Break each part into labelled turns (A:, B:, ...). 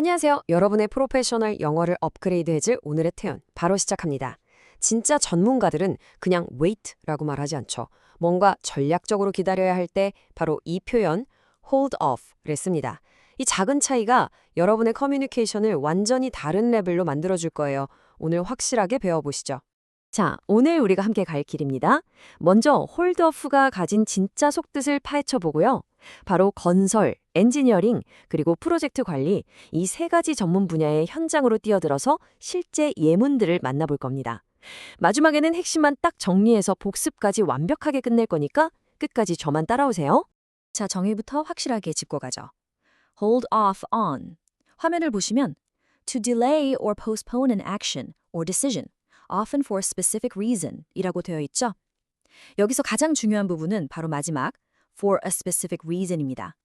A: 안녕하세요. 여러분의 프로페셔널 영어를 업그레이드해줄 오늘의 태연 바로 시작합니다. 진짜 전문가들은 그냥 wait라고 말하지 않죠. 뭔가 전략적으로 기다려야 할 때 바로 이 표현 hold off를 씁니다. 이 작은 차이가 여러분의 커뮤니케이션을 완전히 다른 레벨로 만들어줄 거예요. 오늘 확실하게 배워보시죠. 자, 오늘 우리가 함께 갈 길입니다. 먼저 hold off가 가진 진짜 속뜻을 파헤쳐 보고요. 바로 건설, 엔지니어링, 그리고 프로젝트 관리 이 세 가지 전문 분야의 현장으로 뛰어들어서 실제 예문들을 만나볼 겁니다. 마지막에는 핵심만 딱 정리해서 복습까지 완벽하게 끝낼 거니까 끝까지 저만 따라오세요. 자, 정의부터 확실하게 짚고 가죠. hold off on. 화면을 보시면 to delay or postpone an action or decision, often for a specific reason 이라고 되어 있죠. 여기서 가장 중요한 부분은 바로 마지막 for a specific reason입니다.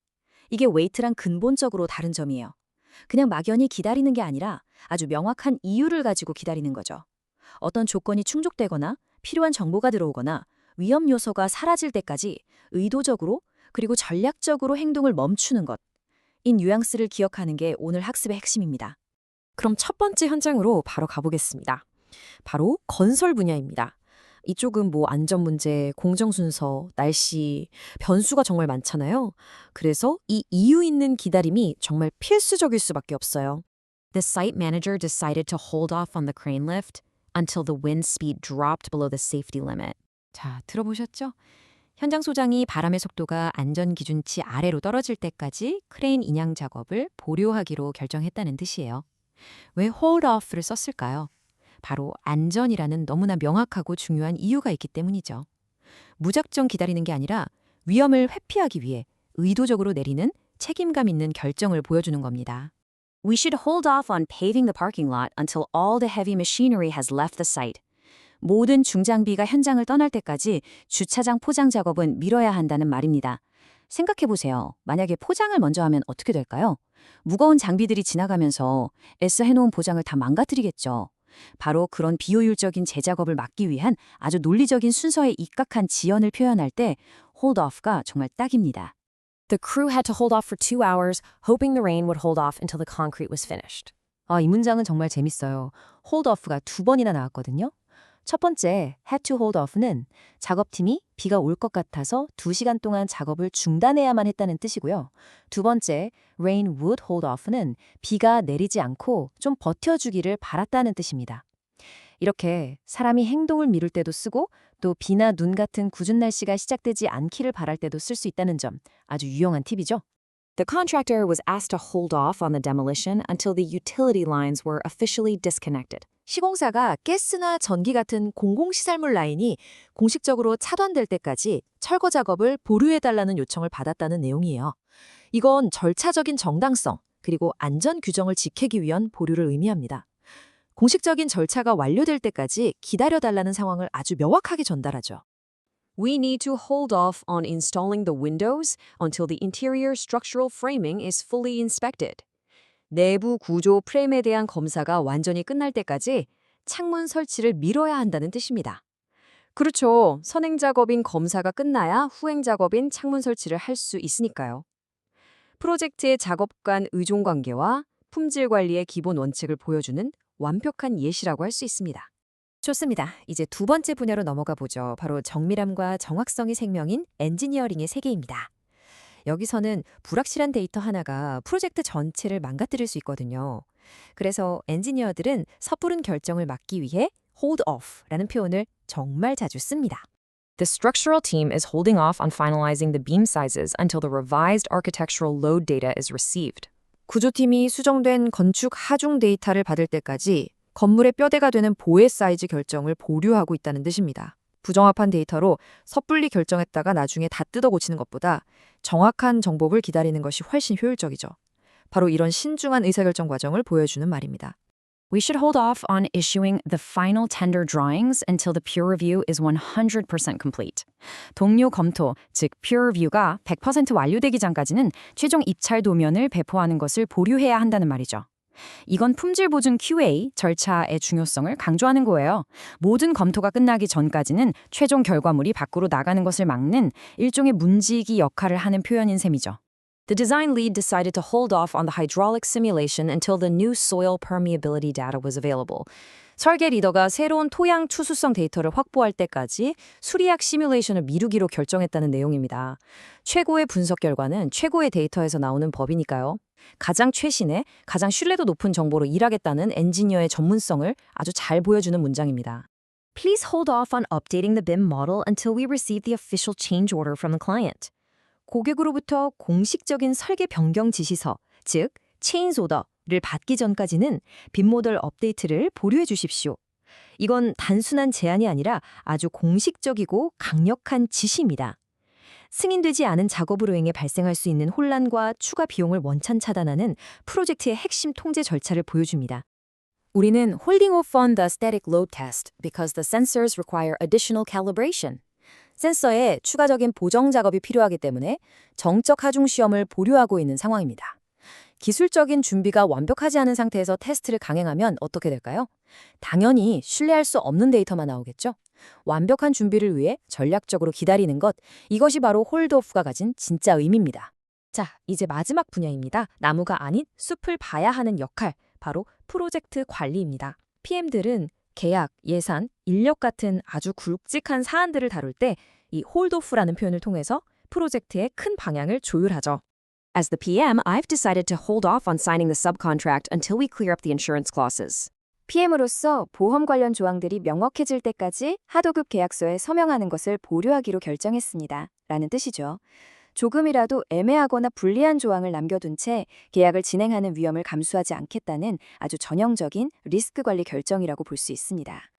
A: 이게 wait랑 근본적으로 다른 점이에요. 그냥 막연히 기다리는 게 아니라 아주 명확한 이유를 가지고 기다리는 거죠. 어떤 조건이 충족되거나 필요한 정보가 들어오거나 위험 요소가 사라질 때까지 의도적으로 그리고 전략적으로 행동을 멈추는 것. 이 뉘앙스를 기억하는 게 오늘 학습의 핵심입니다. 그럼 첫 번째 현장으로 바로 가보겠습니다. 바로 건설 분야입니다. 이쪽은 안전 문제, 공정 순서, 날씨, 변수가 정말 많잖아요. 그래서 이 이유 있는 기다림이 정말 필수적일 수밖에 없어요. The site manager decided to hold off on the crane lift until the wind speed dropped below the safety limit. 자, 들어보셨죠? 현장 소장이 바람의 속도가 안전 기준치 아래로 떨어질 때까지 크레인 인양 작업을 보류하기로 결정했다는 뜻이에요. 왜 hold off를 썼을까요? 바로 안전이라는 너무나 명확하고 중요한 이유가 있기 때문이죠. 무작정 기다리는 게 아니라 위험을 회피하기 위해 의도적으로 내리는 책임감 있는 결정을 보여주는 겁니다. We should hold off on paving the parking lot until all the heavy machinery has left the site. 모든 중장비가 현장을 떠날 때까지 주차장 포장 작업은 미뤄야 한다는 말입니다. 생각해보세요. 만약에 포장을 먼저 하면 어떻게 될까요? 무거운 장비들이 지나가면서 애써 해놓은 포장을 다 망가뜨리겠죠. 바로 그런 비효율적인 재작업을 막기 위한 아주 논리적인 순서에 입각한 지연을 표현할 때 hold off가 정말 딱입니다. The crew had to hold off for 2 hours, hoping the rain would hold off until the concrete was finished. 이 문장은 정말 재밌어요. hold off가 2번이나 나왔거든요. 첫 번째, had to hold off는 작업팀이 비가 올 것 같아서 2시간 동안 작업을 중단해야만 했다는 뜻이고요. 두 번째, rain would hold off는 비가 내리지 않고 좀 버텨주기를 바랐다는 뜻입니다. 이렇게 사람이 행동을 미룰 때도 쓰고 또 비나 눈 같은 궂은 날씨가 시작되지 않기를 바랄 때도 쓸 수 있다는 점 아주 유용한 팁이죠. The contractor was asked to hold off on the demolition until the utility lines were officially disconnected. 시공사가 가스나 전기 같은 공공시설물 라인이 공식적으로 차단될 때까지 철거 작업을 보류해달라는 요청을 받았다는 내용이에요. 이건 절차적인 정당성 그리고 안전 규정을 지키기 위한 보류를 의미합니다. 공식적인 절차가 완료될 때까지 기다려달라는 상황을 아주 명확하게 전달하죠. We need to hold off on installing the windows until the interior structural framing is fully inspected. 내부 구조 프레임에 대한 검사가 완전히 끝날 때까지 창문 설치를 미뤄야 한다는 뜻입니다. 그렇죠. 선행 작업인 검사가 끝나야 후행 작업인 창문 설치를 할 수 있으니까요. 프로젝트의 작업 간 의존 관계와 품질 관리의 기본 원칙을 보여주는 완벽한 예시라고 할 수 있습니다. 좋습니다. 이제 두 번째 분야로 넘어가 보죠. 바로 정밀함과 정확성이 생명인 엔지니어링의 세계입니다. 여기서는 불확실한 데이터 하나가 프로젝트 전체를 망가뜨릴 수 있거든요. 그래서 엔지니어들은 섣부른 결정을 막기 위해 hold off라는 표현을 정말 자주 씁니다. The structural team is holding off on finalizing the beam sizes until the revised architectural load data is received. 구조팀이 수정된 건축 하중 데이터를 받을 때까지 건물의 뼈대가 되는 보혜 사이즈 결정을 보류하고 있다는 뜻입니다. 부정확한 데이터로 섣불리 결정했다가 나중에 다 뜯어 고치는 것보다 정확한 정보를 기다리는 것이 훨씬 효율적이죠. 바로 이런 신중한 의사결정 과정을 보여주는 말입니다. We should hold off on issuing the final tender drawings until the peer review is 100% complete. 동료 검토, 즉 peer review가 100% 완료되기 전까지는 최종 입찰 도면을 배포하는 것을 보류해야 한다는 말이죠. 이건 품질 보증 QA 절차의 중요성을 강조하는 거예요. 모든 검토가 끝나기 전까지는 최종 결과물이 밖으로 나가는 것을 막는 일종의 문지기 역할을 하는 표현인 셈이죠.
B: The design lead decided to hold off on the hydraulic simulation until the new soil permeability data was available. 설계 리더가 새로운 토양 추수성 데이터를 확보할 때까지 수리학 시뮬레이션을 미루기로 결정했다는 내용입니다. 최고의 분석 결과는 최고의 데이터에서 나오는 법이니까요. 가장 최신의, 가장 신뢰도 높은 정보로 일하겠다는 엔지니어의 전문성을 아주 잘 보여주는 문장입니다.
C: Please hold off on updating the BIM model until we receive the official change order from the client. 고객으로부터 공식적인 설계 변경 지시서, 즉 체인지 오더를 받기 전까지는 빔 모델 업데이트를 보류해 주십시오. 이건 단순한 제안이 아니라 아주 공식적이고 강력한 지시입니다. 승인되지 않은 작업으로 인해 발생할 수 있는 혼란과 추가 비용을 원천 차단하는 프로젝트의 핵심 통제 절차를 보여줍니다.
B: 우리는 holding off on the static load test because the sensors require additional calibration. 센서에 추가적인 보정 작업이 필요하기 때문에 정적 하중 시험을 보류하고 있는 상황입니다. 기술적인 준비가 완벽하지 않은 상태에서 테스트를 강행하면 어떻게 될까요? 당연히 신뢰할 수 없는 데이터만 나오겠죠? 완벽한 준비를 위해 전략적으로 기다리는 것, 이것이 바로 홀드오프가 가진 진짜 의미입니다. 자, 이제 마지막 분야입니다. 나무가 아닌 숲을 봐야 하는 역할, 바로 프로젝트 관리입니다. PM들은 계약, 예산, 인력 같은 아주 굵직한 사안들을 다룰 때 이 홀드오프라는 표현을 통해서 프로젝트의 큰 방향을 조율하죠.
A: As the PM, I've decided to hold off on signing the subcontract until we clear up the insurance clauses.
C: PM으로서 보험 관련 조항들이 명확해질 때까지 하도급 계약서에 서명하는 것을 보류하기로 결정했습니다. 라는 뜻이죠. 조금이라도 애매하거나 불리한 조항을 남겨둔 채 계약을 진행하는 위험을 감수하지 않겠다는 아주 전형적인 리스크 관리 결정이라고 볼 수 있습니다.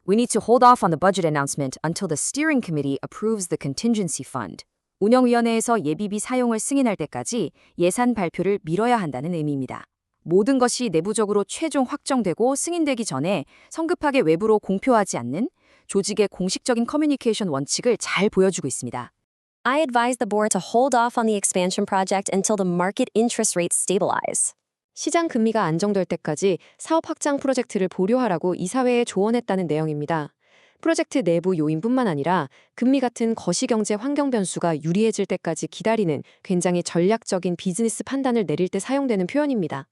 A: We need to hold off on the budget announcement until the steering committee approves the contingency fund. 운영위원회에서 예비비 사용을 승인할 때까지 예산 발표를 미뤄야 한다는 의미입니다. 모든 것이 내부적으로 최종 확정되고 승인되기 전에 성급하게 외부로 공표하지 않는 조직의 공식적인 커뮤니케이션 원칙을 잘 보여주고 있습니다.
C: I advise the board to hold off on the expansion project until the market interest rates stabilize.
A: 시장 금리가 안정될 때까지 사업 확장 프로젝트를 보류하라고 이사회에 조언했다는 내용입니다. 프로젝트 내부 요인뿐만 아니라 금리 같은 거시경제 환경 변수가 유리해질 때까지 기다리는 굉장히 전략적인 비즈니스 판단을 내릴 때 사용되는 표현입니다.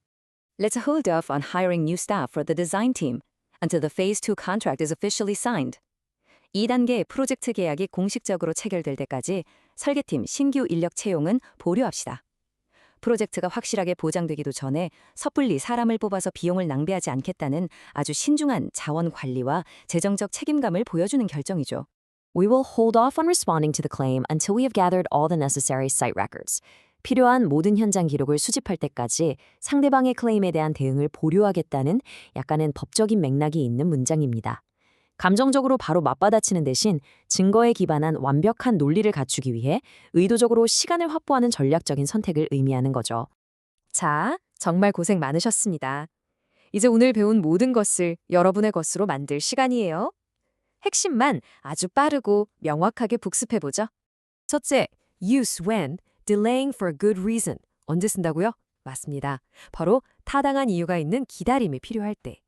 B: Let's hold off on hiring new staff for the design team until the Phase 2 contract is officially signed. 2단계 프로젝트 계약이 공식적으로 체결될 때까지 설계팀 신규 인력 채용은 보류합시다. 프로젝트가 확실하게 보장되기도 전에 섣불리 사람을 뽑아서 비용을 낭비하지 않겠다는 아주 신중한 자원 관리와 재정적 책임감을 보여주는 결정이죠.
C: We will hold off on responding to the claim until we have gathered all the necessary site records. 필요한 모든 현장 기록을 수집할 때까지 상대방의 클레임에 대한 대응을 보류하겠다는 약간은 법적인 맥락이 있는 문장입니다. 감정적으로 바로 맞받아치는 대신 증거에 기반한 완벽한 논리를 갖추기 위해 의도적으로 시간을 확보하는 전략적인 선택을 의미하는 거죠.
A: 자, 정말 고생 많으셨습니다. 이제 오늘 배운 모든 것을 여러분의 것으로 만들 시간이에요. 핵심만 아주 빠르고 명확하게 복습해보죠. 첫째, use when, delaying for a good reason. 언제 쓴다고요? 맞습니다. 바로 타당한 이유가 있는 기다림이 필요할 때.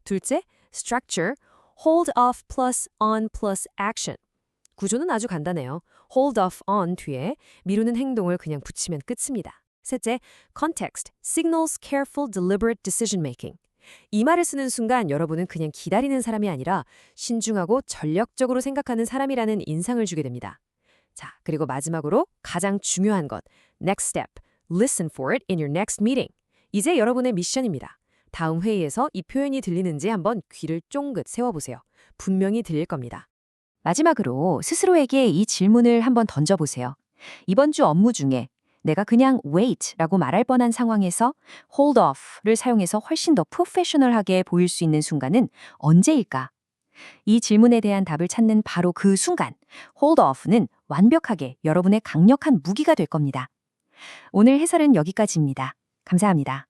A: 둘째, structure, hold off plus on plus action. 구조는 아주 간단해요. hold off on 뒤에 미루는 행동을 그냥 붙이면 끝입니다. 셋째, context, signals careful deliberate decision making. 이 말을 쓰는 순간 여러분은 그냥 기다리는 사람이 아니라 신중하고 전략적으로 생각하는 사람이라는 인상을 주게 됩니다. 자, 그리고 마지막으로 가장 중요한 것, next step, listen for it in your next meeting. 이제 여러분의 미션입니다. 다음 회의에서 이 표현이 들리는지 한번 귀를 쫑긋 세워보세요. 분명히 들릴 겁니다.
C: 마지막으로 스스로에게 이 질문을 한번 던져보세요. 이번 주 업무 중에 내가 그냥 wait라고 말할 뻔한 상황에서 hold off를 사용해서 훨씬 더 프로페셔널하게 보일 수 있는 순간은 언제일까? 이 질문에 대한 답을 찾는 바로 그 순간, hold off는 완벽하게 여러분의 강력한 무기가 될 겁니다. 오늘 해설은 여기까지입니다. 감사합니다.